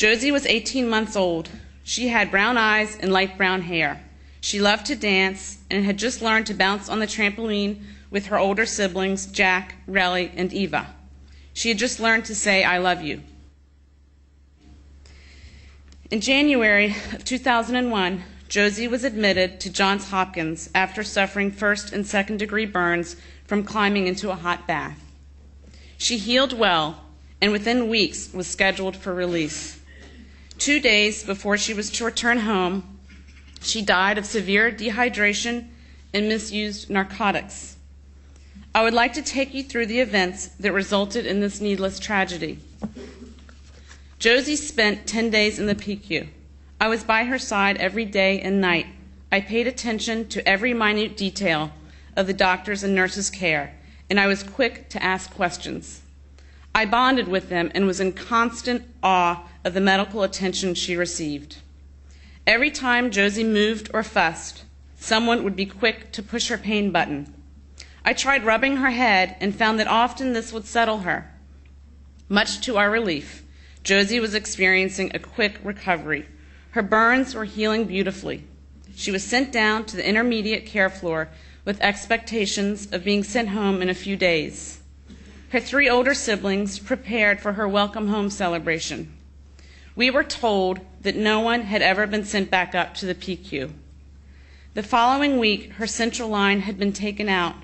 Josie was 18 months old. She had brown eyes and light brown hair. She loved to dance and had just learned to bounce on the trampoline with her older siblings, Jack, Relly, and Eva. She had just learned to say, "I love you." In January of 2001, Josie was admitted to Johns Hopkins after suffering first and second-degree burns from climbing into a hot bath. She healed well and within weeks was scheduled for release. 2 days before she was to return home, she died of severe dehydration and misused narcotics. I would like to take you through the events that resulted in this needless tragedy. Josie spent 10 days in the PICU. I was by her side every day and night. I paid attention to every minute detail of the doctors' and nurses' care, and I was quick to ask questions. I bonded with them and was in constant awe of the medical attention she received. Every time Josie moved or fussed, someone would be quick to push her pain button. I tried rubbing her head and found that often this would settle her. Much to our relief, Josie was experiencing a quick recovery. Her burns were healing beautifully. She was sent down to the intermediate care floor with expectations of being sent home in a few days. Her 3 older siblings prepared for her welcome home celebration. We were told that no one had ever been sent back up to the PICU. The following week, her central line had been taken out.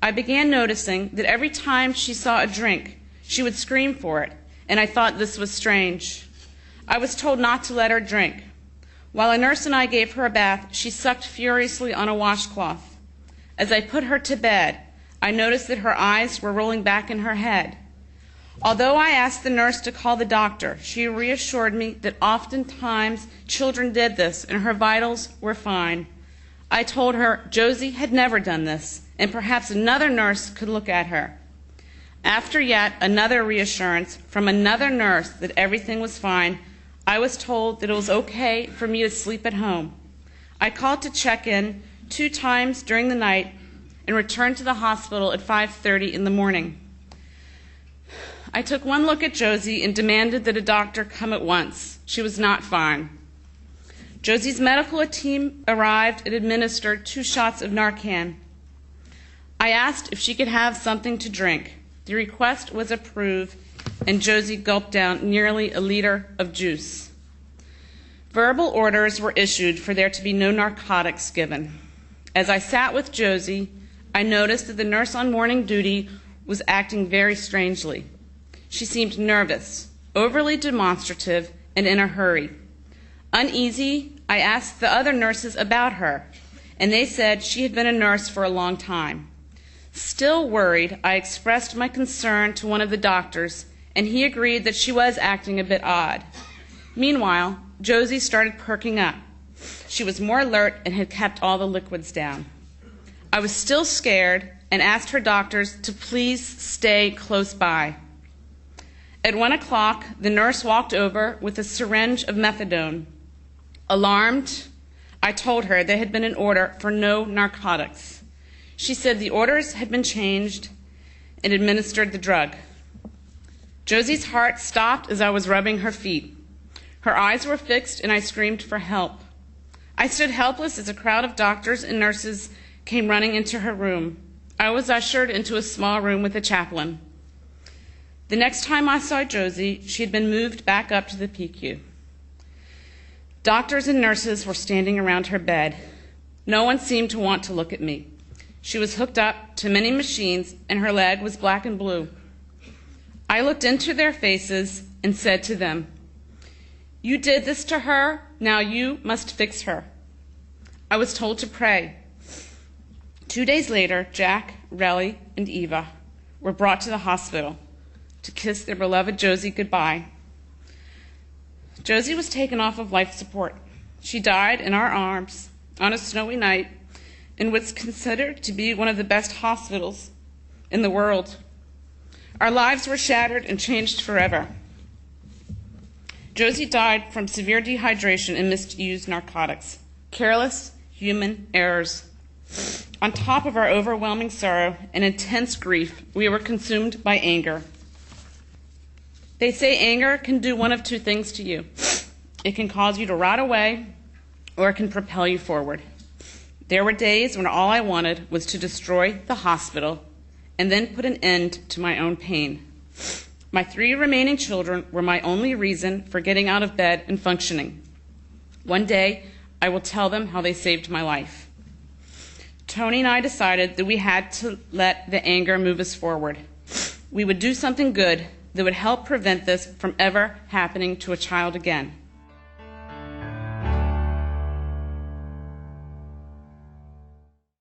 I began noticing that every time she saw a drink, she would scream for it, and I thought this was strange. I was told not to let her drink. While a nurse and I gave her a bath, she sucked furiously on a washcloth. As I put her to bed, I noticed that her eyes were rolling back in her head. Although I asked the nurse to call the doctor, she reassured me that oftentimes children did this and her vitals were fine. I told her Josie had never done this, and perhaps another nurse could look at her. After yet another reassurance from another nurse that everything was fine, I was told that it was okay for me to sleep at home. I called to check in 2 times during the night and returned to the hospital at 5:30 in the morning. I took one look at Josie and demanded that a doctor come at once. She was not fine. Josie's medical team arrived and administered 2 shots of Narcan. I asked if she could have something to drink. The request was approved, and Josie gulped down nearly a liter of juice. Verbal orders were issued for there to be no narcotics given. As I sat with Josie, I noticed that the nurse on morning duty was acting very strangely. She seemed nervous, overly demonstrative, and in a hurry. Uneasy, I asked the other nurses about her, and they said she had been a nurse for a long time. Still worried, I expressed my concern to one of the doctors, and he agreed that she was acting a bit odd. Meanwhile, Josie started perking up. She was more alert and had kept all the liquids down. I was still scared and asked her doctors to please stay close by. At 1 o'clock, the nurse walked over with a syringe of methadone. Alarmed, I told her there had been an order for no narcotics. She said the orders had been changed and administered the drug. Josie's heart stopped as I was rubbing her feet. Her eyes were fixed and I screamed for help. I stood helpless as a crowd of doctors and nurses came running into her room. I was ushered into a small room with a chaplain. The next time I saw Josie, she had been moved back up to the PICU. Doctors and nurses were standing around her bed. No one seemed to want to look at me. She was hooked up to many machines, and her leg was black and blue. I looked into their faces and said to them, "You did this to her, now you must fix her." I was told to pray. 2 days later, Jack, Relly, and Eva were brought to the hospital to kiss their beloved Josie goodbye. Josie was taken off of life support. She died in our arms on a snowy night in what's considered to be one of the best hospitals in the world. Our lives were shattered and changed forever. Josie died from severe dehydration and misused narcotics. Careless human errors. On top of our overwhelming sorrow and intense grief, we were consumed by anger. They say anger can do one of two things to you. It can cause you to rot away, or it can propel you forward. There were days when all I wanted was to destroy the hospital and then put an end to my own pain. My 3 remaining children were my only reason for getting out of bed and functioning. One day, I will tell them how they saved my life. Tony and I decided that we had to let the anger move us forward. We would do something good that would help prevent this from ever happening to a child again.